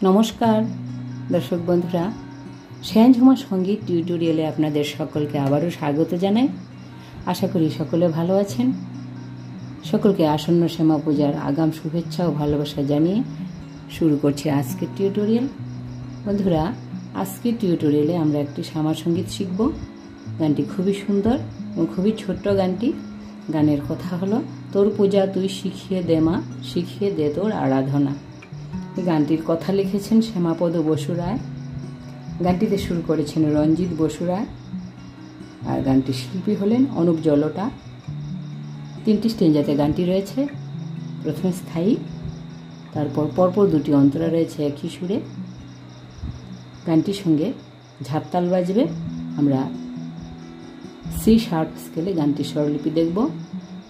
নমস্কার দর্শক বন্ধুরা, শ্যানঝুমা সঙ্গীত টিউটোরিয়ালে আপনাদের সকলকে আবারও স্বাগত জানাই। আশা করি সকলে ভালো আছেন। সকলকে আসন্ন শ্যামা পূজার আগাম শুভেচ্ছা ও ভালোবাসা জানিয়ে শুরু করছি আজকের টিউটোরিয়াল। বন্ধুরা, আজকের টিউটোরিয়ালে আমরা একটি শ্যামা সঙ্গীত শিখব। গানটি খুবই সুন্দর এবং খুবই ছোট্ট গানটি। গানের কথা হলো, তোর পূজা তুই শিখিয়ে দে মা, শিখিয়ে দে তোর আরাধনা। এই গানটির কথা লিখেছেন শ্যামাপদ বসু রায়। গানটিতে সুর করেছেন রঞ্জিত বসু রায়, আর গানটির শিল্পী হলেন অনুপ জলোটা। 3টি স্টেঞ্জাতে গানটি রয়েছে। প্রথমে স্থায়ী, তারপর পরপর 2টি অন্তরা রয়েছে একই সুরে। গানটির সঙ্গে ঝাপতাল বাজবে। আমরা সি শার্প স্কেলে গানটির স্বরলিপি দেখব।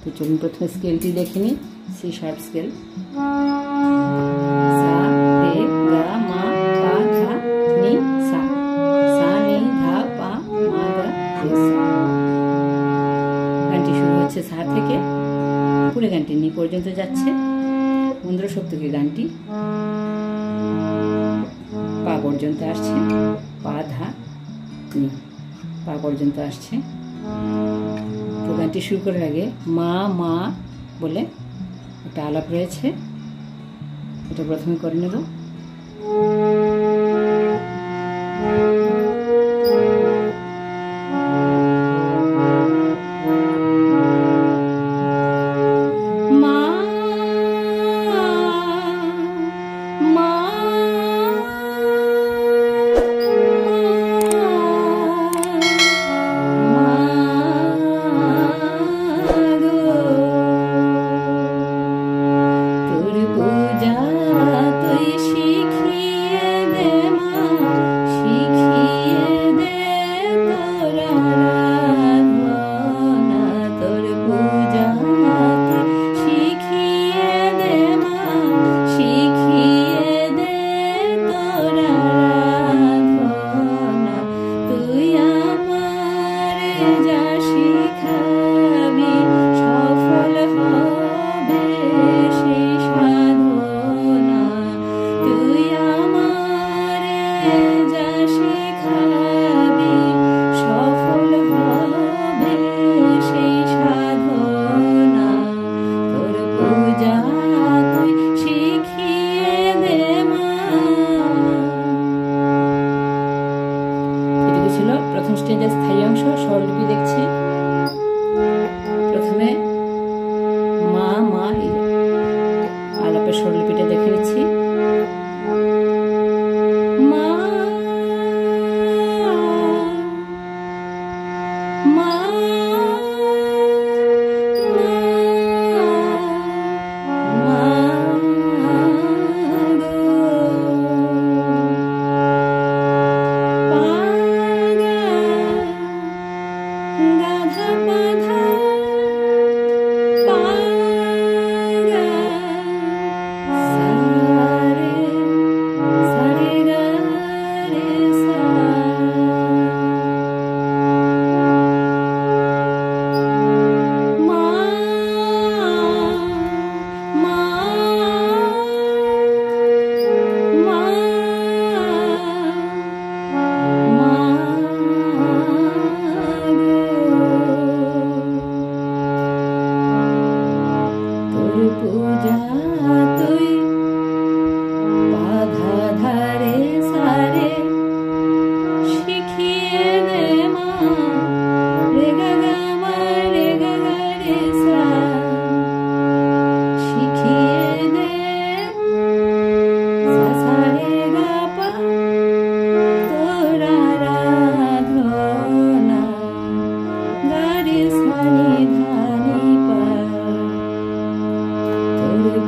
তো চলুন প্রথমে স্কেলটি দেখে নিই। সি শার্প স্কেল, সা রে গা মা পা ধা নি সা, সা নি ধা পা মা গা রে সা। গানটি শুরু হচ্ছে সা থেকে, পুরো গানটি নি পর্যন্ত যাচ্ছে। মন্দ্র সপ্তকে গানটি পা পর্যন্ত আসছে, পা ধা নি পা পর্যন্ত আসছে। তো গানটি শুরু করার আগে মা মা বলে একটা আলাপ রয়েছে, এটা প্রথমে করে নেব। প্রথম স্টেজের স্থায়ী অংশ। স্বরলিপি দেখছি। প্রথমে মা মা আলাপের স্বরলিপিটা দেখে নিচ্ছি। মা মা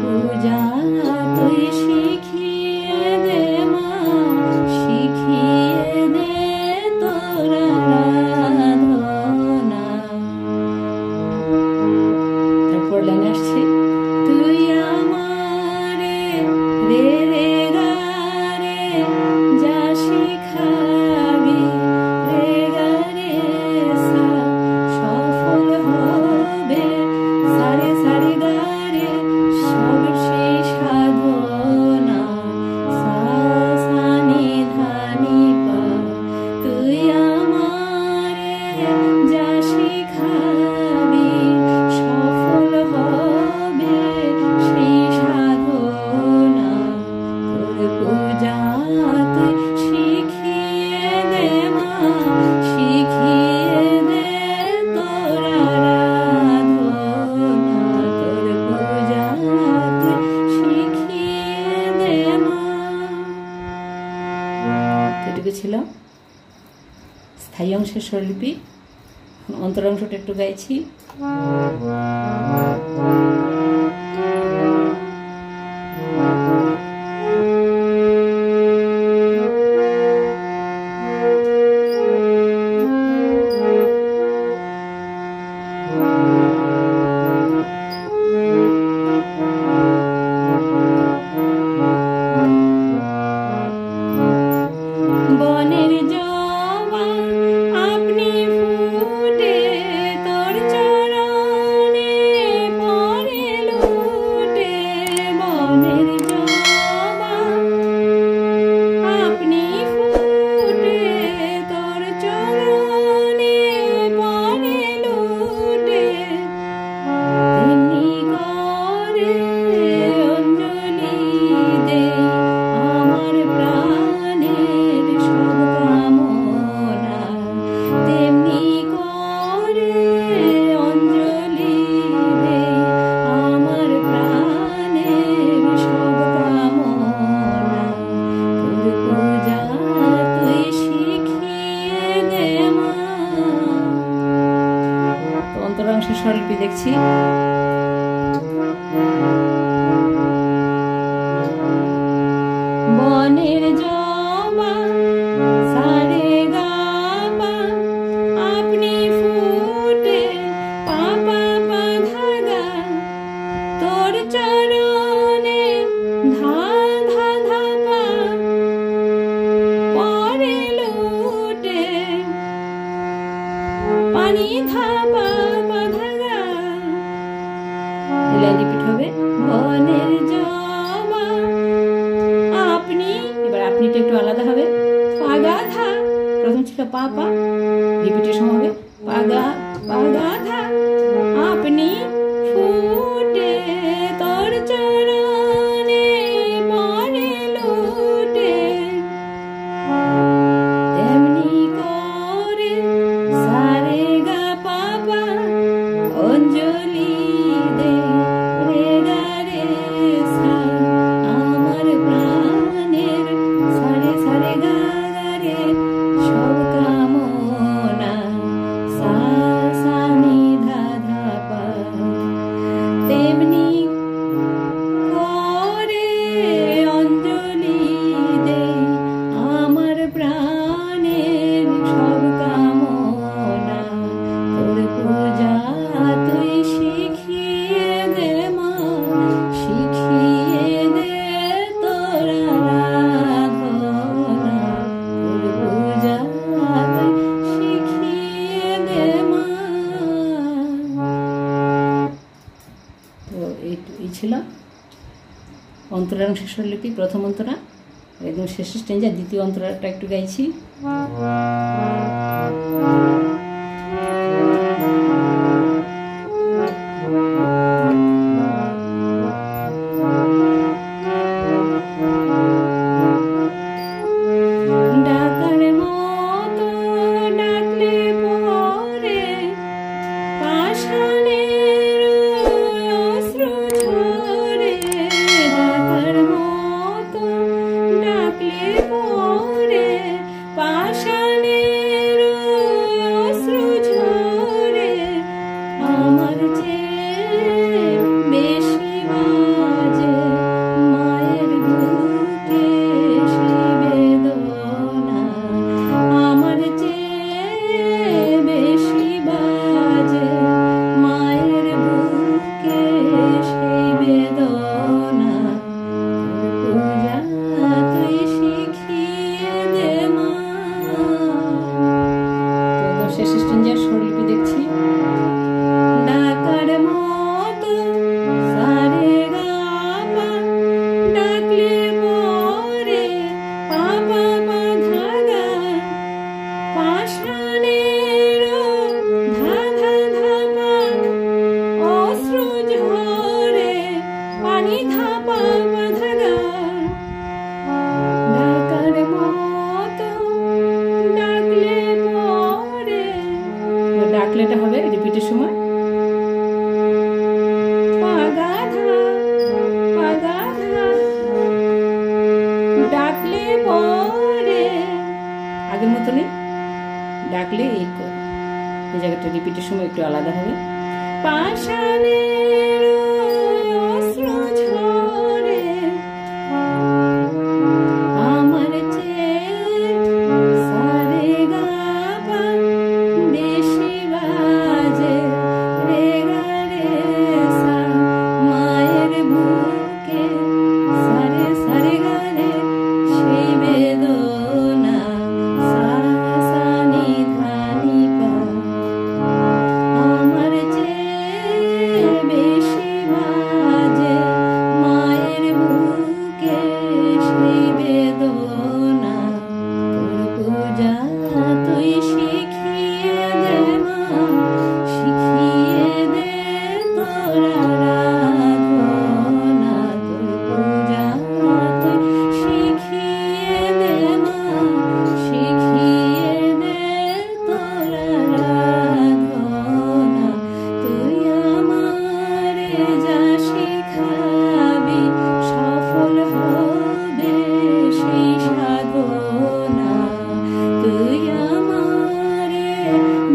পূজা অংশের স্বরলিপি। অন্তরাংশটা একটু গাইছি। অন্তরাংশের স্বরলিপি দেখছি। বনের জবা সারে গাবা আপনি ফুটে পাপা পাধাগা তোর চরণে ধা ধা ধাপা পরে লুটে পানি ধাপা পাধাগা। রিপিট হবে বনের জবা আপনি, এবার আপনিটা একটু আলাদা হবে। পাগা ধা, প্রথম ছিল পা পা, রিপিটেশন হবে পাগা পাগা ধা আপনি ফুটে তোর চরণে পরে লুটে তেমনি করে সারে গা পাপা অঞ্জলি দে রে গা রে সা আমার প্রাণের সারে সারে গা গা রে সব কামনা সা সা নি ধা ধা পা তেমনি করে অঞ্জলি দে আমার প্রাণের সব কামনা তোর পূজা তুই শিখিয়ে দে মা শিখিয়ে দে তোর আরাধনা তোর পূজা তুই শিখিয়ে দে মা। তো এই ছিল অন্তরাংশের স্বরলিপি, প্রথম অন্তরা। একদম শেষ স্টেঞ্জা দ্বিতীয় অন্তরাটা একটু গাইছি। ডাকার মতো ডাকলে পরে পাষাণের অশ্রু ঝরে ডাকার মতো ডাকলে পরে পাষাণের অশ্রু ঝরে আমার চেয়ে বেশি বাজে মায়ের বুকে সেই বেদনা আমার চেয়ে বেশি বাজে মায়ের বুকে সেই বেদনা পূজা তুই শিখিয়ে দে মা। শেষ স্টেঞ্জার স্বরলিপি দেখছি। ডাকার মতো সারে গা পা ডাকলে পরে পাপা পাধাগা পাষাণের ধা ধা ধাপা অশ্রু ঝরে পানি ধাপা পাধাগা ডাকার মতো ডাকলে পরে। ডাকলেটা হবে রিপিটের সময় পাগা ধা পাগা ধা ডাকলে পরে আগের মতনই ডাকলে এই জায়গাটা রিপিটের সময় একটু আলাদা হবে। পাষাণের অস্ত্র ঝরে আমার চেয়ে সারে গা পা বেশি বাজে রে গা রে সা মায়ের বুকে সারে সারে গা রে সেই বেদনা সা সা নি ধা নি পা আমার চেয়ে বেশি বাজে মায়ের বুকে সেই বেদনা। তোর পূজা তুই শিখিয়ে দে মা, শিখিয়ে দে তোর আরাধনা। তোর পূজা তুই শিখিয়ে দে মা, শিখিয়ে দে তোর আরাধনা। তুই আমারে যা শিখাবি সফল হবে সেই সাধনা। তুই আমারে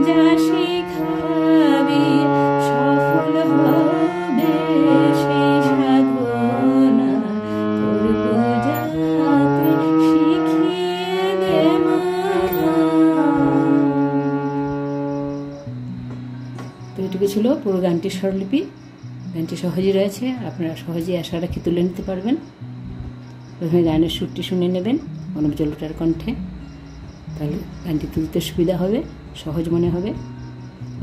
যা শিখাবি সফল হবে সেই সাধনা। তোর পূজা তুই শিখিয়ে দে মা। তো এটুকু ছিল পুরো গানটির স্বরলিপি। গানটি সহজেই রয়েছে, আপনারা সহজেই আশা রাখি তুলে নিতে পারবেন। প্রথমে গানের সুরটি শুনে নেবেন অনুপ জলোটার কণ্ঠে, তাহলে গানটি তুলতে সুবিধা হবে, সহজ মনে হবে।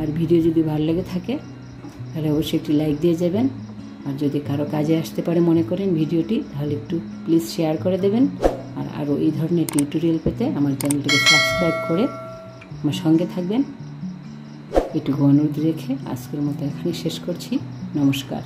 আর ভিডিও যদি ভালো লেগে থাকে তাহলে অবশ্যই একটি লাইক দিয়ে যাবেন। আর যদি কারো কাজে আসতে পারে মনে করেন ভিডিওটি, তাহলে একটু প্লিজ শেয়ার করে দেবেন। আর আরও এই ধরনের টিউটোরিয়াল পেতে আমার চ্যানেলটিকে সাবস্ক্রাইব করে আমার সঙ্গে থাকবেন। এটুকু অনুরোধ রেখে আজকের মতো এখানেই শেষ করছি। নমস্কার।